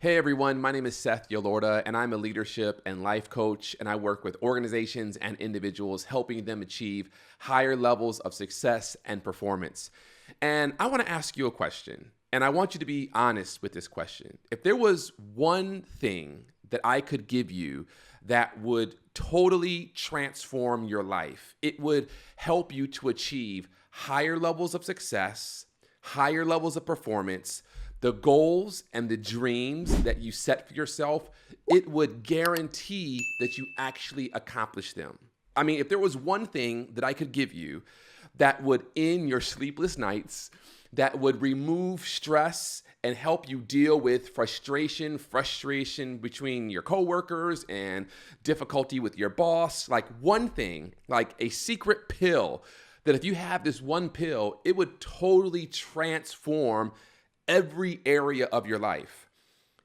Hey everyone, my name is Seth Yelorda, and I'm a leadership and life coach, and I work with organizations and individuals helping them achieve higher levels of success and performance. And I want to ask you a question, and I want you to be honest with this question. If there was one thing that I could give you that would totally transform your life, it would help you to achieve higher levels of success, higher levels of performance, the goals and the dreams that you set for yourself, it would guarantee that you actually accomplish them. I mean, if there was one thing that I could give you that would end your sleepless nights, that would remove stress and help you deal with frustration between your coworkers and difficulty with your boss, like one thing, like a secret pill, that if you have this one pill, it would totally transform every area of your life.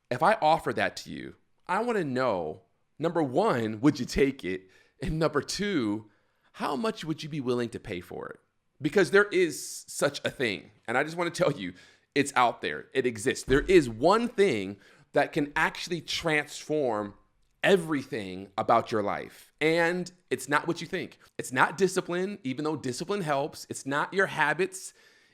If I offer that to you, I want to know, number one, would you take it? And number two, how much would you be willing to pay for it? Because there is such a thing. And I just want to tell you, it's out there. It exists. There is one thing that can actually transform everything about your life. And it's not what you think. It's not discipline, even though discipline helps. It's not your habits,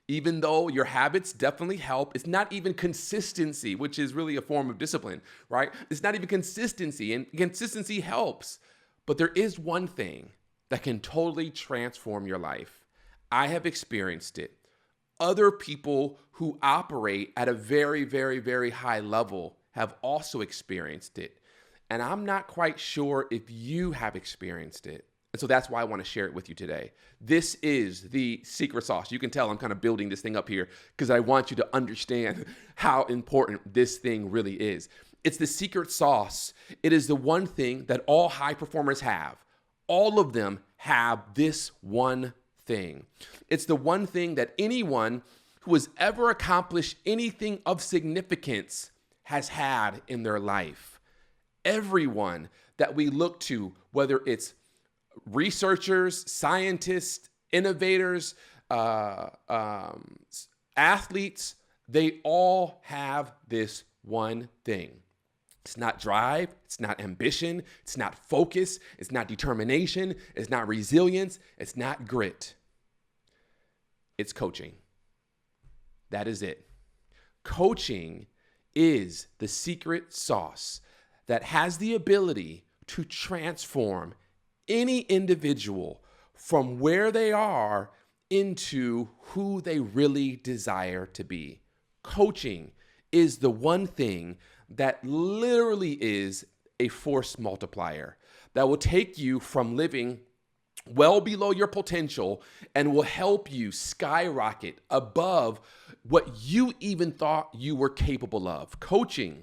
even though your habits definitely help. It's not even consistency, which is really a form of discipline, right? It's not even consistency, and consistency helps. But there is one thing that can totally transform your life. I have experienced it. Other people who operate at a very, very, very high level have also experienced it. And I'm not quite sure if you have experienced it. And so that's why I want to share it with you today. This is the secret sauce. You can tell I'm kind of building this thing up here because I want you to understand how important this thing really is. It's the secret sauce. It is the one thing that all high performers have. All of them have this one thing. It's the one thing that anyone who has ever accomplished anything of significance has had in their life. Everyone that we look to, whether it's researchers, scientists, innovators, athletes, they all have this one thing. It's not drive, it's not ambition, it's not focus, it's not determination, it's not resilience, it's not grit. It's coaching. That is it. Coaching is the secret sauce that has the ability to transform any individual from where they are into who they really desire to be. Coaching is the one thing that literally is a force multiplier that will take you from living well below your potential and will help you skyrocket above what you even thought you were capable of. Coaching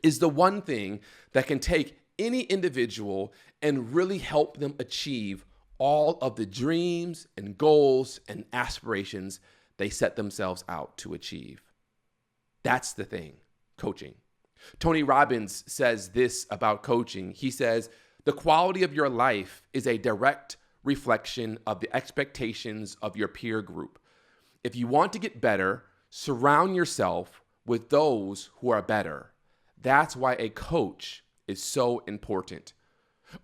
is the one thing that can take any individual and really help them achieve all of the dreams and goals and aspirations they set themselves out to achieve. That's the thing, coaching. Tony Robbins says this about coaching. He says, the quality of your life is a direct reflection of the expectations of your peer group. If you want to get better, surround yourself with those who are better. That's why a coach is so important.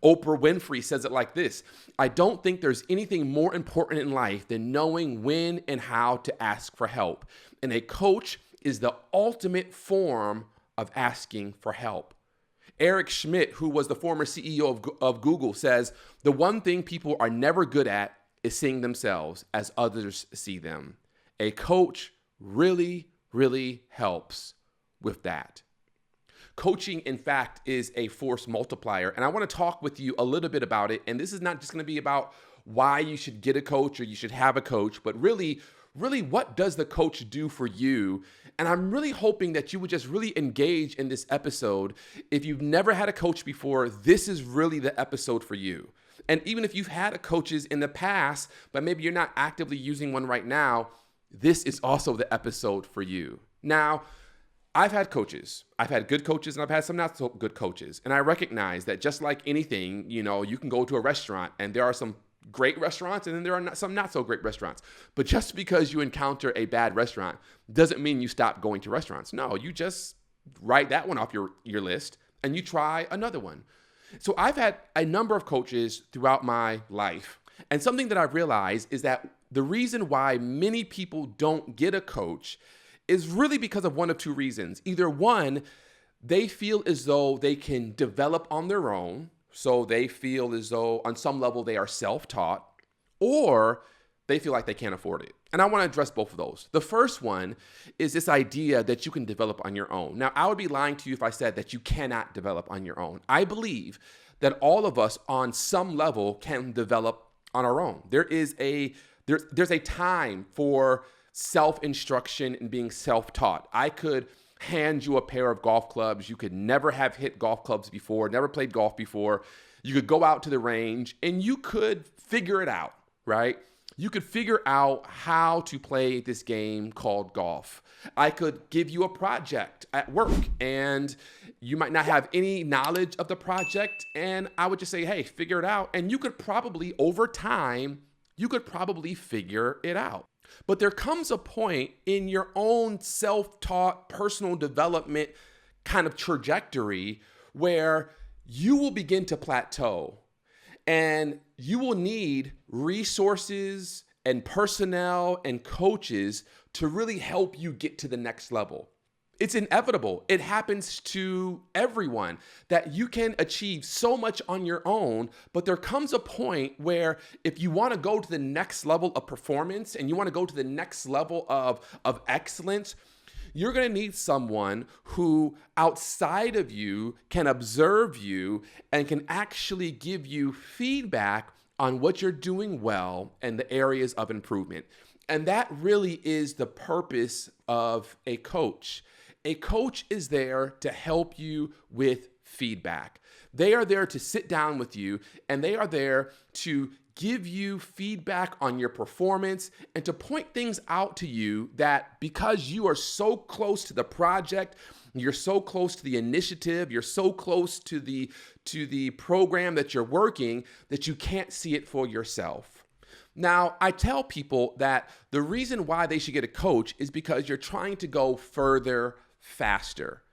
Oprah Winfrey says it like this: I don't think there's anything more important in life than knowing when and how to ask for help. And a coach is the ultimate form of asking for help. Eric Schmidt, who was the former CEO of Google, says, the one thing people are never good at is seeing themselves as others see them. A coach really, really helps with that. Coaching, in fact, is a force multiplier. And I want to talk with you a little bit about it. And this is not just going to be about why you should get a coach or you should have a coach, but really, what does the coach do for you? And I'm really hoping that you would just really engage in this episode. If you've never had a coach before, this is really the episode for you. And even if you've had a coaches in the past, but maybe you're not actively using one right now, this is also the episode for you. Now, I've had coaches. I've had good coaches and I've had some not so good coaches. And I recognize that just like anything, you can go to a restaurant and there are some great restaurants and then there are some not so great restaurants. But just because you encounter a bad restaurant doesn't mean you stop going to restaurants. No, you just write that one off your list and you try another one. So I've had a number of coaches throughout my life. And something that I've realized is that the reason why many people don't get a coach is really because of one of two reasons. Either one, they feel as though they can develop on their own. So they feel as though on some level they are self-taught, or they feel like they can't afford it. And I want to address both of those. The first one is this idea that you can develop on your own. Now, I would be lying to you if I said that you cannot develop on your own. I believe that all of us on some level can develop on our own. There's a time for self-instruction and being self-taught. I could hand you a pair of golf clubs. You could never have hit golf clubs before, never played golf before. You could go out to the range and you could figure it out, right? You could figure out how to play this game called golf. I could give you a project at work and you might not have any knowledge of the project. And I would just say, hey, figure it out. And you could probably, over time, figure it out. But there comes a point in your own self-taught personal development kind of trajectory where you will begin to plateau and you will need resources and personnel and coaches to really help you get to the next level. It's inevitable. It happens to everyone that you can achieve so much on your own, but there comes a point where if you want to go to the next level of performance and you want to go to the next level of excellence, you're going to need someone who outside of you can observe you and can actually give you feedback on what you're doing well and the areas of improvement. And that really is the purpose of a coach. A coach is there to help you with feedback. They are there to sit down with you and they are there to give you feedback on your performance and to point things out to you that because you are so close to the project, you're so close to the initiative, you're so close to the program that you're working that you can't see it for yourself. Now, I tell people that the reason why they should get a coach is because you're trying to go further faster.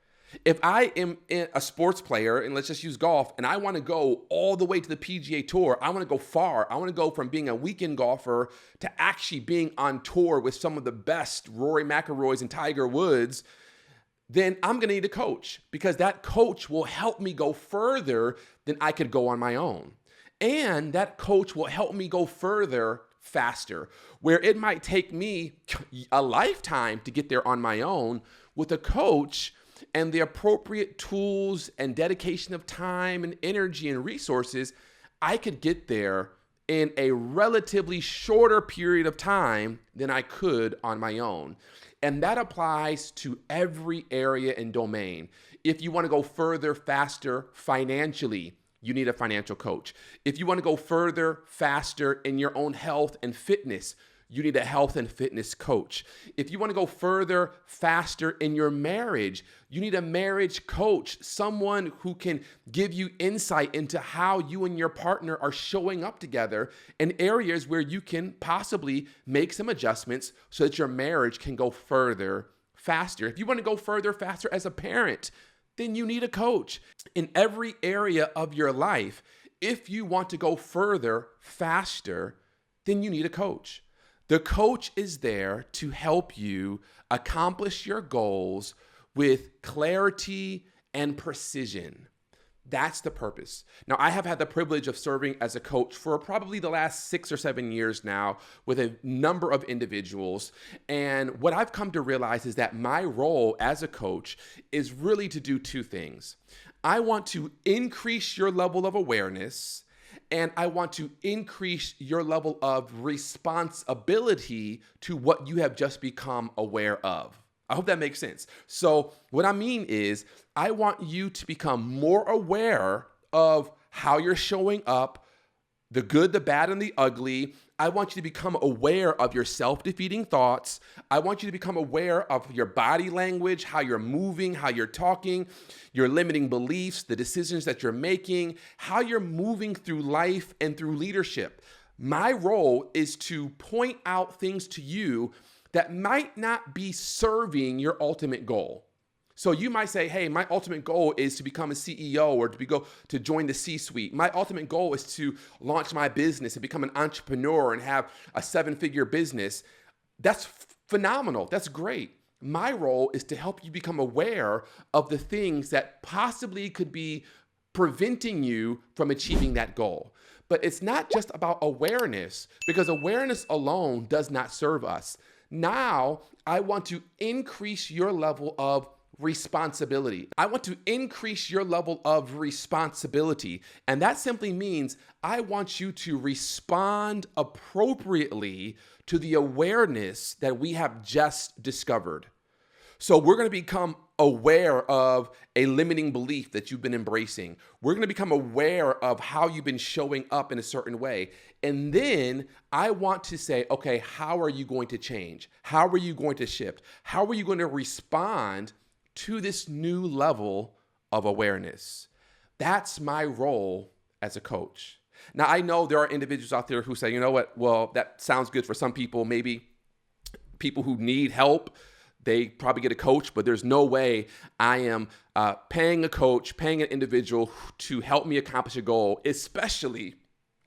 If I am a sports player, and let's just use golf, and I want to go all the way to the PGA Tour, I want to go far. I want to go from being a weekend golfer to actually being on tour with some of the best Rory McIlroys and Tiger Woods, then I'm going to need a coach because that coach will help me go further than I could go on my own. And that coach will help me go further faster, where it might take me a lifetime to get there on my own. With a coach and the appropriate tools and dedication of time and energy and resources, I could get there in a relatively shorter period of time than I could on my own. And that applies to every area and domain. If you want to go further, faster financially, you need a financial coach. If you want to go further, faster in your own health and fitness, you need a health and fitness coach. If you want to go further, faster in your marriage, you need a marriage coach, someone who can give you insight into how you and your partner are showing up together in areas where you can possibly make some adjustments so that your marriage can go further, faster. If you want to go further, faster as a parent, then you need a coach. In every area of your life, if you want to go further, faster, then you need a coach. The coach is there to help you accomplish your goals with clarity and precision. That's the purpose. Now, I have had the privilege of serving as a coach for probably the last 6 or 7 years now with a number of individuals. And what I've come to realize is that my role as a coach is really to do two things. I want to increase your level of awareness, and I want to increase your level of responsibility to what you have just become aware of. I hope that makes sense. So what I mean is I want you to become more aware of how you're showing up, the good, the bad, and the ugly. I want you to become aware of your self-defeating thoughts. I want you to become aware of your body language, how you're moving, how you're talking, your limiting beliefs, the decisions that you're making, how you're moving through life and through leadership. My role is to point out things to you that might not be serving your ultimate goal. So you might say, hey, my ultimate goal is to become a CEO or to join the C-suite. My ultimate goal is to launch my business and become an entrepreneur and have a 7-figure business. That's phenomenal. That's great. My role is to help you become aware of the things that possibly could be preventing you from achieving that goal. But it's not just about awareness, because awareness alone does not serve us. Now, I want to increase your level of responsibility. I want to increase your level of responsibility. And that simply means I want you to respond appropriately to the awareness that we have just discovered. So we're going to become aware of a limiting belief that you've been embracing. We're going to become aware of how you've been showing up in a certain way. And then I want to say, okay, how are you going to change? How are you going to shift? How are you going to respond to this new level of awareness? That's my role as a coach. Now, I know there are individuals out there who say, you know what? Well, that sounds good for some people. Maybe people who need help, they probably get a coach, but there's no way I am paying a coach, paying an individual to help me accomplish a goal, especially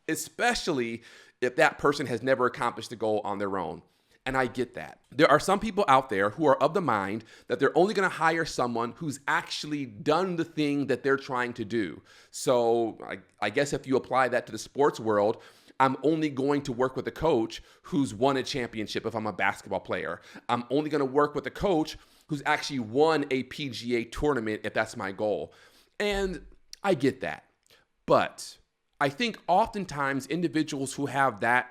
if that person has never accomplished the goal on their own. And I get that. There are some people out there who are of the mind that they're only going to hire someone who's actually done the thing that they're trying to do. So I guess if you apply that to the sports world, I'm only going to work with a coach who's won a championship if I'm a basketball player. I'm only going to work with a coach who's actually won a PGA tournament if that's my goal. And I get that. But I think oftentimes individuals who have that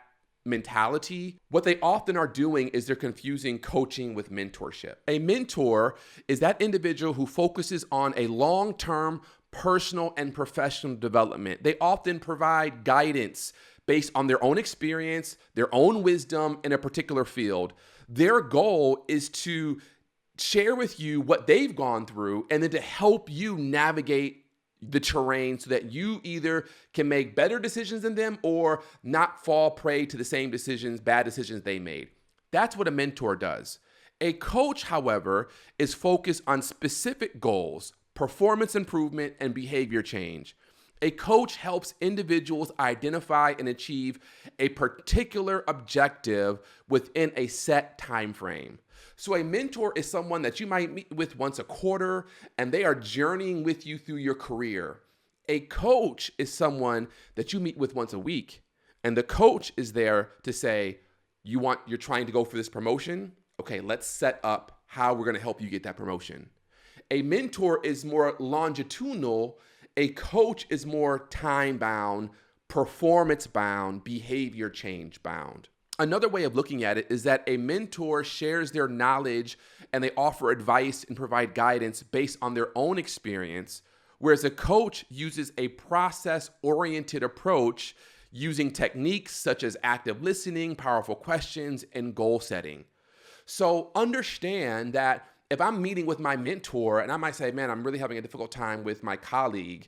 mentality, what they often are doing is they're confusing coaching with mentorship. A mentor is that individual who focuses on a long-term personal and professional development. They often provide guidance based on their own experience, their own wisdom in a particular field. Their goal is to share with you what they've gone through and then to help you navigate the terrain so that you either can make better decisions than them or not fall prey to the same decisions, bad decisions they made. That's what a mentor does. A coach, however, is focused on specific goals, performance improvement, and behavior change. A coach helps individuals identify and achieve a particular objective within a set time frame. So a mentor is someone that you might meet with once a quarter, and they are journeying with you through your career. A coach is someone that you meet with once a week, and the coach is there to say, you're trying to go for this promotion? Okay, let's set up how we're going to help you get that promotion. A mentor is more longitudinal. A coach is more time-bound, performance-bound, behavior change-bound. Another way of looking at it is that a mentor shares their knowledge and they offer advice and provide guidance based on their own experience, whereas a coach uses a process-oriented approach using techniques such as active listening, powerful questions, and goal setting. So understand that if I'm meeting with my mentor and I might say, man, I'm really having a difficult time with my colleague,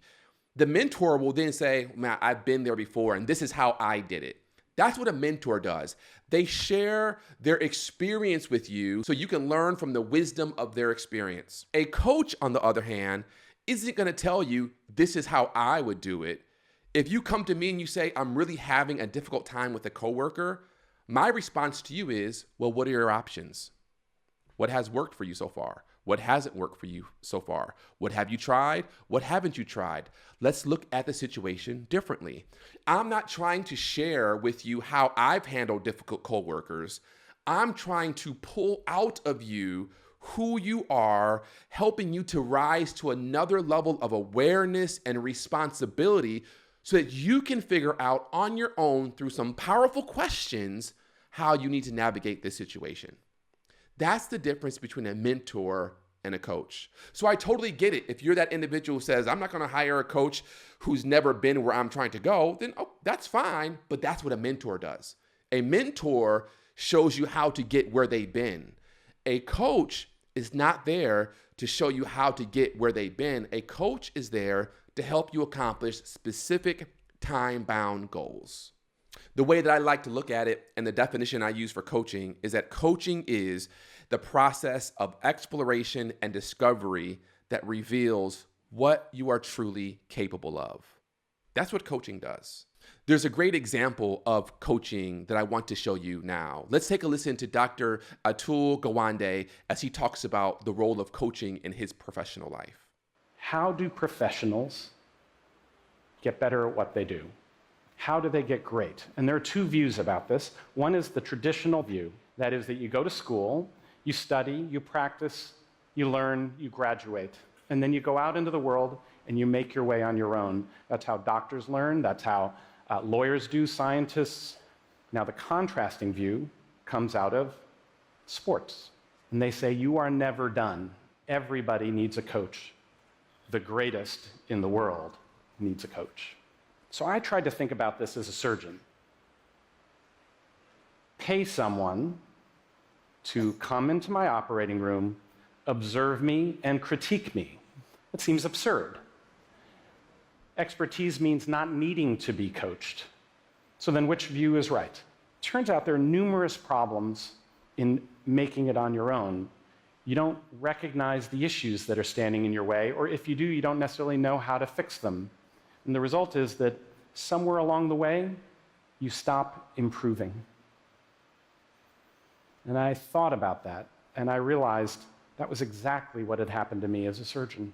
the mentor will then say, man, I've been there before and this is how I did it. That's what a mentor does. They share their experience with you so you can learn from the wisdom of their experience. A coach, on the other hand, isn't going to tell you, this is how I would do it. If you come to me and you say, I'm really having a difficult time with a coworker, my response to you is, well, what are your options? What has worked for you so far? What hasn't worked for you so far? What have you tried? What haven't you tried? Let's look at the situation differently. I'm not trying to share with you how I've handled difficult coworkers. I'm trying to pull out of you who you are, helping you to rise to another level of awareness and responsibility so that you can figure out on your own through some powerful questions how you need to navigate this situation. That's the difference between a mentor and a coach. So I totally get it. If you're that individual who says, I'm not going to hire a coach who's never been where I'm trying to go, then that's fine. But that's what a mentor does. A mentor shows you how to get where they've been. A coach is not there to show you how to get where they've been. A coach is there to help you accomplish specific time-bound goals. The way that I like to look at it and the definition I use for coaching is that coaching is the process of exploration and discovery that reveals what you are truly capable of. That's what coaching does. There's a great example of coaching that I want to show you now. Let's take a listen to Dr. Atul Gawande as he talks about the role of coaching in his professional life. How do professionals get better at what they do? How do they get great? And there are two views about this. One is the traditional view. That is that you go to school, you study, you practice, you learn, you graduate. And then you go out into the world and you make your way on your own. That's how doctors learn. That's how lawyers do, scientists. Now, the contrasting view comes out of sports. And they say, you are never done. Everybody needs a coach. The greatest in the world needs a coach. So I tried to think about this as a surgeon. Pay someone to come into my operating room, observe me, and critique me. It seems absurd. Expertise means not needing to be coached. So then which view is right? Turns out there are numerous problems in making it on your own. You don't recognize the issues that are standing in your way, or if you do, you don't necessarily know how to fix them. And the result is that somewhere along the way, you stop improving. And I thought about that, and I realized that was exactly what had happened to me as a surgeon.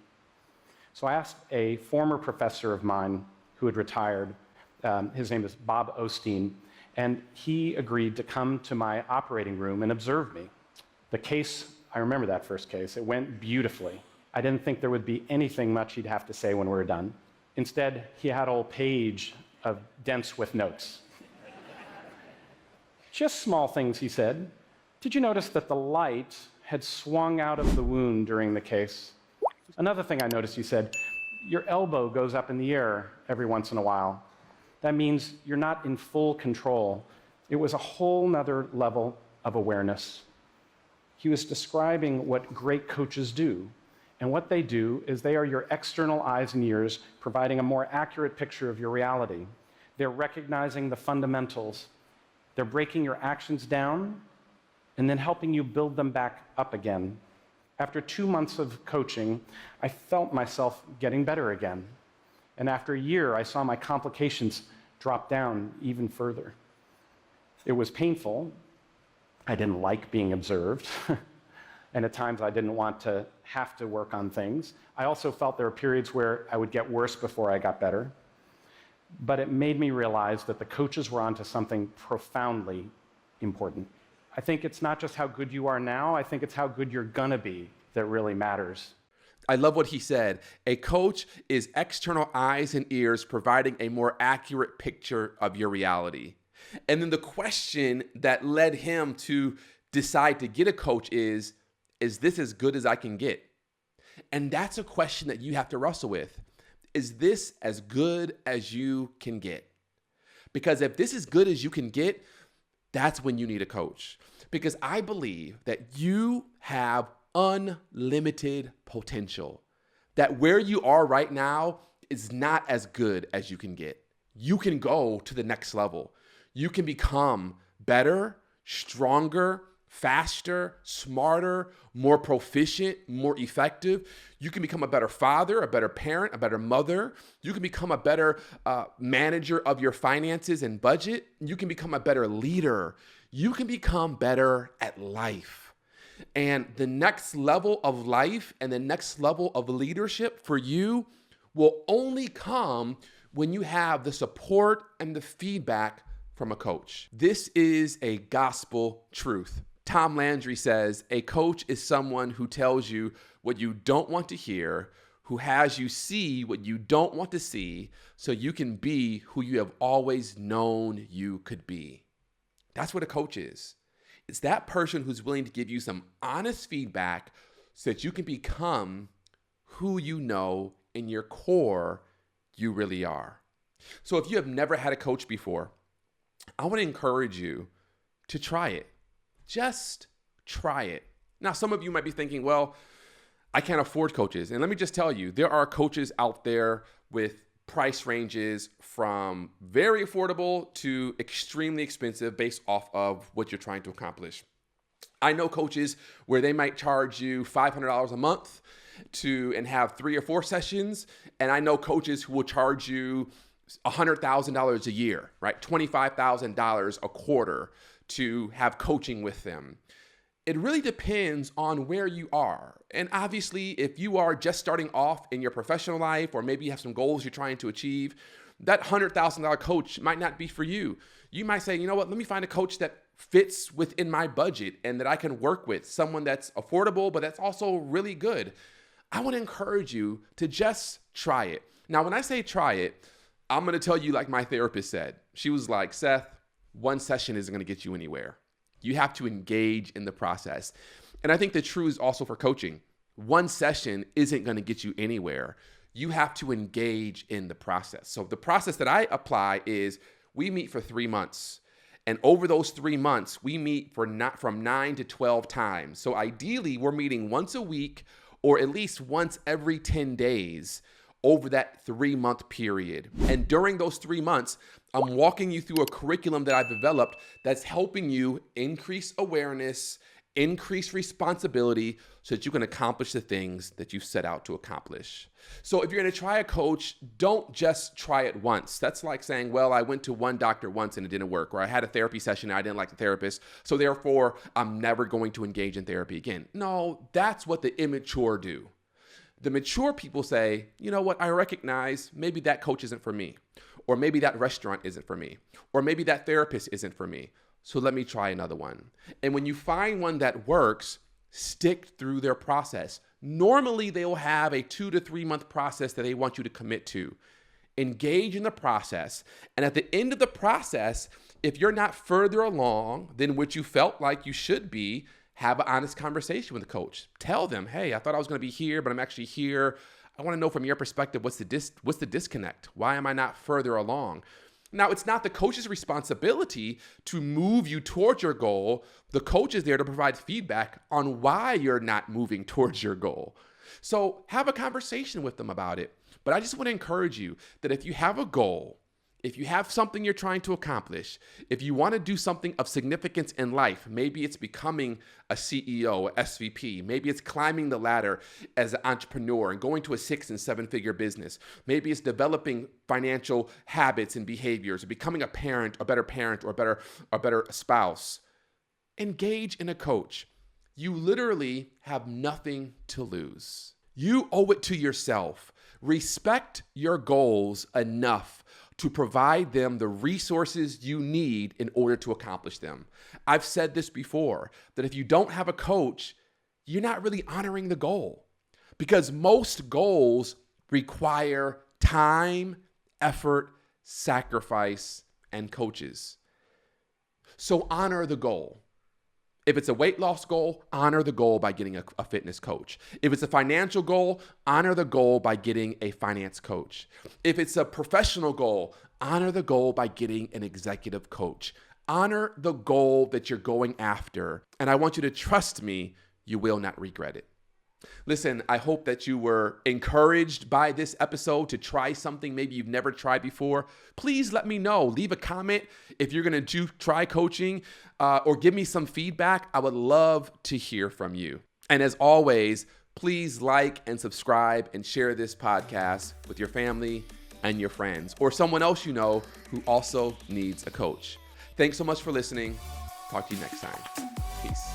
So I asked a former professor of mine who had retired, his name is Bob Osteen, and he agreed to come to my operating room and observe me. The case, I remember that first case, it went beautifully. I didn't think there would be anything much he'd have to say when we were done. Instead, he had a whole page of dense with notes. Just small things, he said. Did you notice that the light had swung out of the wound during the case? Another thing I noticed, he said, your elbow goes up in the air every once in a while. That means you're not in full control. It was a whole nother level of awareness. He was describing what great coaches do. And what they do is they are your external eyes and ears, providing a more accurate picture of your reality. They're recognizing the fundamentals. They're breaking your actions down and then helping you build them back up again. After 2 months of coaching, I felt myself getting better again. And after a year, I saw my complications drop down even further. It was painful. I didn't like being observed. And at times I didn't want to have to work on things. I also felt there were periods where I would get worse before I got better. But it made me realize that the coaches were onto something profoundly important. I think it's not just how good you are now, I think it's how good you're gonna be that really matters. I love what he said. A coach is external eyes and ears providing a more accurate picture of your reality. And then the question that led him to decide to get a coach is this as good as I can get? And that's a question that you have to wrestle with. Is this as good as you can get? Because if this is good as you can get, that's when you need a coach. Because I believe that you have unlimited potential. That where you are right now is not as good as you can get. You can go to the next level. You can become better, stronger, faster, smarter, more proficient, more effective. You can become a better father, a better parent, a better mother. You can become a better manager of your finances and budget. You can become a better leader. You can become better at life. And the next level of life and the next level of leadership for you will only come when you have the support and the feedback from a coach. This is a gospel truth. Tom Landry says, a coach is someone who tells you what you don't want to hear, who has you see what you don't want to see, so you can be who you have always known you could be. That's what a coach is. It's that person who's willing to give you some honest feedback so that you can become who you know in your core you really are. So if you have never had a coach before, I want to encourage you to try it. Just try it. Now, some of you might be thinking, well, I can't afford coaches. And let me just tell you, there are coaches out there with price ranges from very affordable to extremely expensive based off of what you're trying to accomplish. I know coaches where they might charge you $500 a month and have 3 or 4 sessions. And I know coaches who will charge you $100,000 a year, right? $25,000 a quarter to have coaching with them. It really depends on where you are. And obviously, if you are just starting off in your professional life, or maybe you have some goals you're trying to achieve, that $100,000 coach might not be for you. You might say, you know what, let me find a coach that fits within my budget and that I can work with, someone that's affordable, but that's also really good. I want to encourage you to just try it. Now, when I say try it, I'm going to tell you like my therapist said. She was like, Seth, one session isn't going to get you anywhere. You have to engage in the process. And I think the truth is also for coaching. One session isn't going to get you anywhere. You have to engage in the process. So the process that I apply is we meet for 3 months. And over those 3 months, we meet from 9 to 12 times. So ideally, we're meeting once a week or at least once every 10 days over that 3-month period. And during those 3 months, I'm walking you through a curriculum that I've developed that's helping you increase awareness, increase responsibility so that you can accomplish the things that you set out to accomplish. So if you're going to try a coach, don't just try it once. That's like saying, well, I went to one doctor once and it didn't work, or I had a therapy session and I didn't like the therapist, so therefore I'm never going to engage in therapy again. No, that's what the immature do. The mature people say, you know what, I recognize maybe that coach isn't for me, or maybe that restaurant isn't for me, or maybe that therapist isn't for me. So let me try another one. And when you find one that works, stick through their process. Normally, they will have a 2 to 3 month process that they want you to commit to. Engage in the process. And at the end of the process, if you're not further along than what you felt like you should be, have an honest conversation with the coach. Tell them, hey, I thought I was going to be here, but I'm actually here. I want to know from your perspective, what's the disconnect? Why am I not further along? Now, it's not the coach's responsibility to move you towards your goal. The coach is there to provide feedback on why you're not moving towards your goal. So have a conversation with them about it. But I just want to encourage you that if you have a goal, if you have something you're trying to accomplish, if you want to do something of significance in life, maybe it's becoming a CEO, a SVP, maybe it's climbing the ladder as an entrepreneur and going to a 6- and 7-figure business. Maybe it's developing financial habits and behaviors, or becoming a parent, a better parent, or a better spouse. Engage in a coach. You literally have nothing to lose. You owe it to yourself. Respect your goals enough to provide them the resources you need in order to accomplish them. I've said this before, that if you don't have a coach, you're not really honoring the goal, because most goals require time, effort, sacrifice, and coaches. So honor the goal. If it's a weight loss goal, honor the goal by getting a fitness coach. If it's a financial goal, honor the goal by getting a finance coach. If it's a professional goal, honor the goal by getting an executive coach. Honor the goal that you're going after. And I want you to trust me, you will not regret it. Listen, I hope that you were encouraged by this episode to try something maybe you've never tried before. Please let me know. Leave a comment if you're going to try coaching, or give me some feedback. I would love to hear from you. And as always, please like and subscribe and share this podcast with your family and your friends, or someone else you know who also needs a coach. Thanks so much for listening. Talk to you next time. Peace.